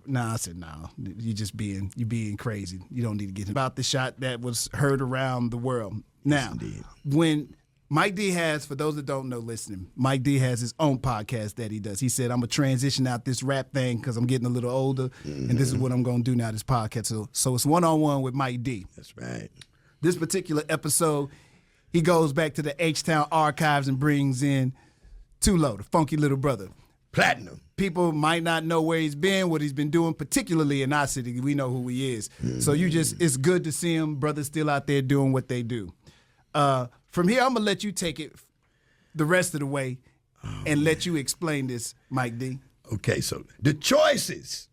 Nah, I said, no, you being crazy. You don't need to get about the shot that was heard around the world. Now, when Mike D has, for those that don't know listening, Mike D has his own podcast that he does. He said, I'm going to transition out this rap thing because I'm getting a little older, and this is what I'm going to do now, this podcast. So it's one-on-one with Mike D. That's right. This particular episode, he goes back to the H-Town archives and brings in Tulo, the funky little brother. Platinum. People might not know where he's been, what he's been doing, particularly in our city. We know who he is. So it's good to see him, brothers still out there doing what they do. From here, I'm going to let you take it the rest of the way and let you explain this, Mike D. Okay, so the choices.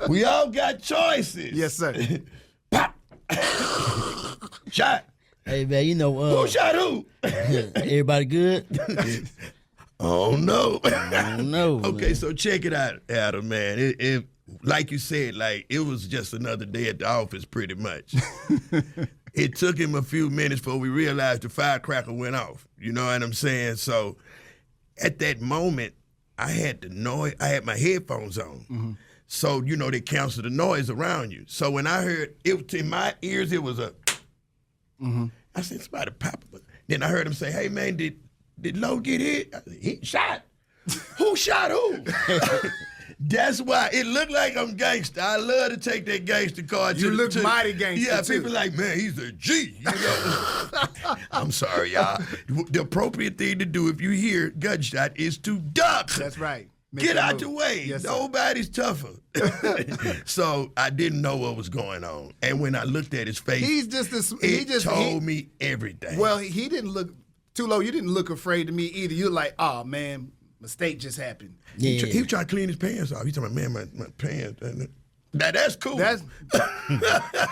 We all got choices. Yes, sir. Pop. Shot. Hey, man, who shot who? Everybody good? Oh, no. I don't know. Okay, man. so check it out, Adam, man. It like you said, it was just another day at the office pretty much. It took him a few minutes before we realized the firecracker went off. You know what I'm saying? So at that moment, I had my headphones on. Mm-hmm. So, they cancel the noise around you. So when I heard it in my ears, it was a, I said, somebody pop. Then I heard him say, hey, man, did Lowe get hit? I said, he shot. Who shot who? That's why it looked like I'm gangster. I love to take that gangster card. You look mighty gangster, yeah, too. People like, man, he's a G. I'm sorry, y'all. The appropriate thing to do if you hear gunshot is to duck. That's right. Get out the way. Yes, nobody's tougher. So I didn't know what was going on. And when I looked at his face, it told me everything. Well, he didn't look too low. You didn't look afraid to me either. You're like, oh, man, mistake just happened. Yeah. He was trying to clean his pants off. He's talking about, man, my pants. That's cool.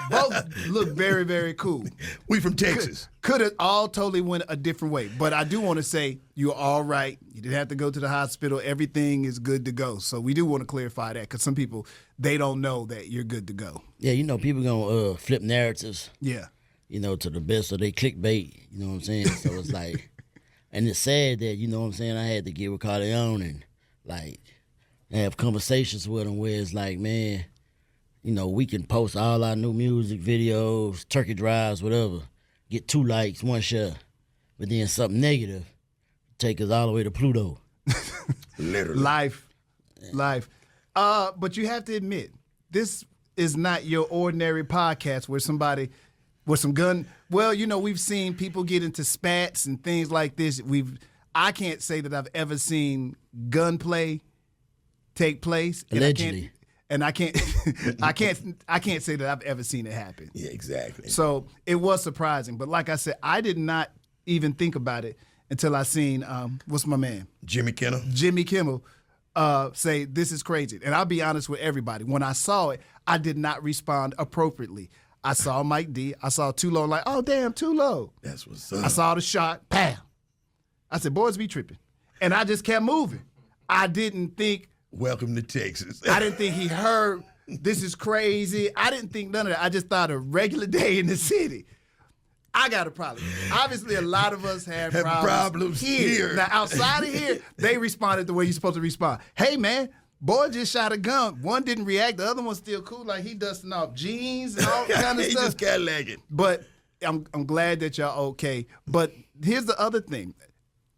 Both look very, very cool. We from Texas. Could have all totally went a different way. But I do want to say you're all right. You didn't have to go to the hospital. Everything is good to go. So we do want to clarify that because some people, they don't know that you're good to go. Yeah, people going to flip narratives. Yeah. To the best of their clickbait. You know what I'm saying? So it's like, and it's sad that, I had to get with Carleon and, have conversations with him where it's like, man, we can post all our new music videos, turkey drives, whatever, get 2 likes, 1 share, but then something negative take us all the way to Pluto. Literally. Life. But you have to admit, this is not your ordinary podcast where somebody with some gun. Well, we've seen people get into spats and things like this. I can't say that I've ever seen gunplay take place. Allegedly. And I can't say that I've ever seen it happen. Yeah, exactly. So it was surprising. But like I said, I did not even think about it until I seen, what's my man? Jimmy Kimmel. Jimmy Kimmel say, this is crazy. And I'll be honest with everybody. When I saw it, I did not respond appropriately. I saw Mike D. I saw Tulo, like, oh, damn, Tulo. That's what's up. I saw the shot, bam. I said, boys be tripping. And I just kept moving. I didn't think. Welcome to Texas. I didn't think he heard, this is crazy. I didn't think none of that. I just thought a regular day in the city. I got a problem. Obviously, a lot of us have problems here. Now, outside of here, they responded the way you're supposed to respond. Hey, man, boy just shot a gun. One didn't react. The other one's still cool. Like, he dusting off jeans and all kind of he stuff. He just Cadillac. But I'm glad that y'all okay. But here's the other thing.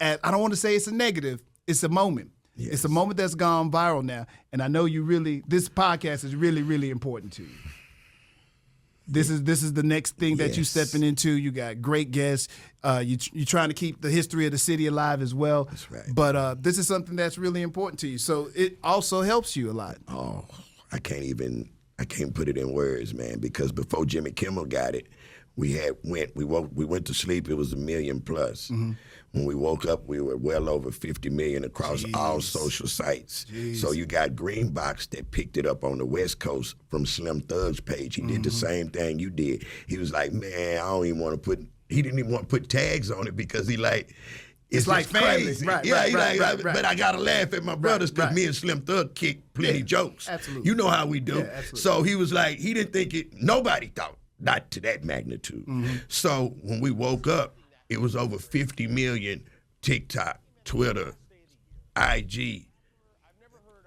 I don't want to say it's a negative. It's a moment. Yes. It's a moment that's gone viral now. And I know this podcast is really, really important to you. This is the next thing that you're stepping into. You got great guests. You're trying to keep the history of the city alive as well. That's right. But this is something that's really important to you. So it also helps you a lot. Oh, I can't put it in words, man, because before Jimmy Kimmel got it, we went to sleep, it was 1 million plus. Mm-hmm. When we woke up, we were well over 50 million across all social sites. Jeez. So you got Greenbox that picked it up on the West Coast from Slim Thug's page. He did the same thing you did. He was like, man, he didn't even want to put tags on it because it's like family. Crazy. Right, right. But I got to laugh at my brothers because me and Slim Thug kick plenty jokes. Absolutely. You know how we do. Yeah, absolutely. So he was like, he didn't think it, nobody thought, not to that magnitude. Mm-hmm. So when we woke up, it was over 50 million TikTok, Twitter, IG,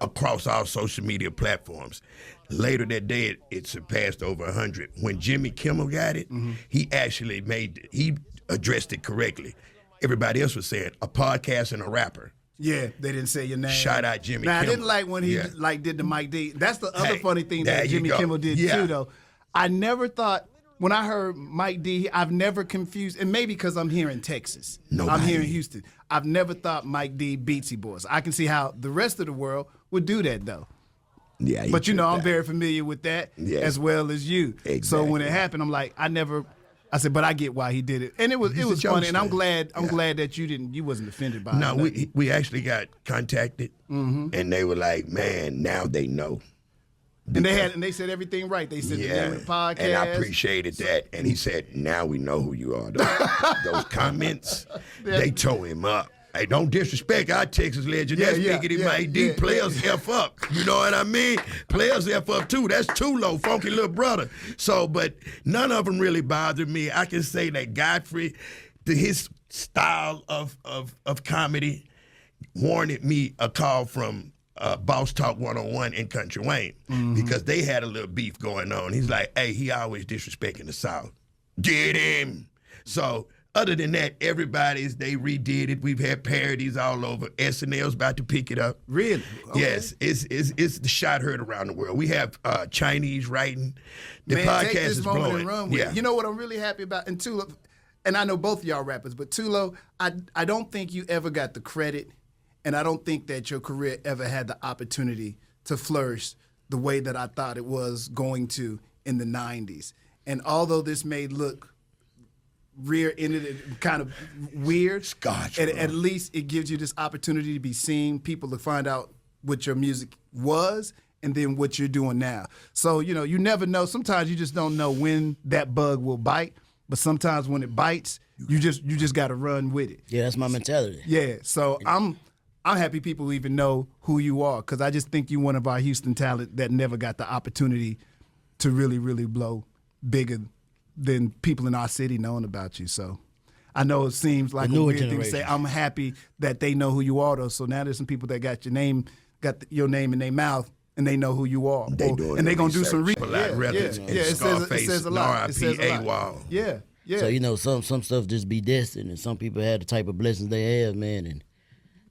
across all social media platforms. Later that day, it surpassed over 100. When Jimmy Kimmel got it, he actually he addressed it correctly. Everybody else was saying a podcast and a rapper. Yeah, they didn't say your name. Shout out Jimmy Now, Kimmel. I didn't like when he did the Mike D. That's the other funny thing there that you Jimmy go. Kimmel did Yeah. too, though. I never thought, when I heard Mike D, I've never confused, and maybe because I'm here in Texas. I'm here in Houston. I've never thought Mike D Beatsy Boys. I can see how the rest of the world would do that, though. Yeah, But you know, I'm very familiar with that as well as you. Exactly. So when it happened, I'm like, I said, but I get why he did it, and it was funny, and I'm glad that you wasn't offended by it. No, we actually got contacted, and they were like, man, now they know. And they said everything right. They said the name of the podcast. And I appreciated that. And he said, now we know who you are. Those comments, they tore him up. Hey, don't disrespect our Texas legend. That's Biggity Mike D. Players F up. You know what I mean? Players F up too. That's Tulo, funky little brother. So, but none of them really bothered me. I can say that Godfrey, his style of comedy, warranted me a call from Boss Talk 101 in Country Wayne because they had a little beef going on. He's like, hey, he always disrespecting the South. Get him. So other than that, they redid it. We've had parodies all over. SNL's about to pick it up. Really? Okay. Yes, it's the shot heard around the world. We have Chinese writing. The podcast take this is moment blowing. and run with it. You know what I'm really happy about? And Tulo, and I know both of y'all rappers, but Tulo, I don't think you ever got the credit, and I don't think that your career ever had the opportunity to flourish the way that I thought it was going to in the 90s. And although this may look rear-ended and kind of weird, at least it gives you this opportunity to be seen, people to find out what your music was and then what you're doing now. So, you know, you never know. Sometimes you just don't know when that bug will bite, but sometimes when it bites, you just got to run with it. Yeah, that's my mentality. Yeah, so I'm happy people even know who you are, because I just think you're one of our Houston talent that never got the opportunity to really, really blow bigger than people in our city knowing about you. So I know it seems like a weird thing to say. I'm happy that they know who you are, though. So now there's some people that got your name in their mouth, and they know who you are. They're going to do some research. It says a lot. It says a lot. Yeah. So, you know, some stuff just be destined, and some people have the type of blessings they have, man. And,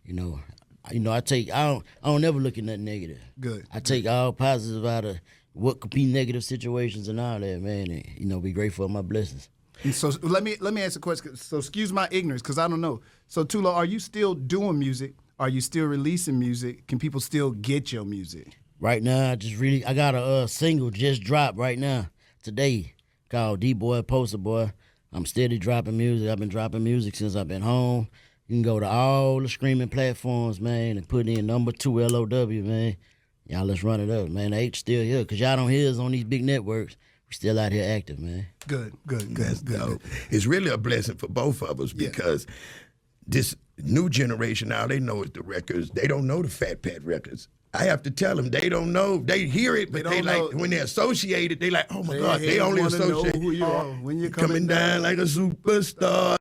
you know, I don't never look at nothing negative. Good. I take all positive out of what could be negative situations and all that, man, and, you know, be grateful for my blessings. And so let me ask a question. So excuse my ignorance, because I don't know. So Tulo, are you still doing music? Are you still releasing music? Can people still get your music? Right now, I got a single just dropped right now today called D-Boy Poster Boy. I'm steady dropping music. I've been dropping music since I've been home. You can go to all the streaming platforms, man, and put in #2 LOW, man. Y'all, let's run it up, man. The H still here, because y'all don't hear us on these big networks. We're still out here active, man. Good. That's dope. It's really a blessing for both of us because this new generation now, they know it's the records. They don't know the Fat Pat records. I have to tell them, they don't know. They hear it, but they like, when they're associated, they like, oh my God, they only associate who you are when you're coming down like a superstar.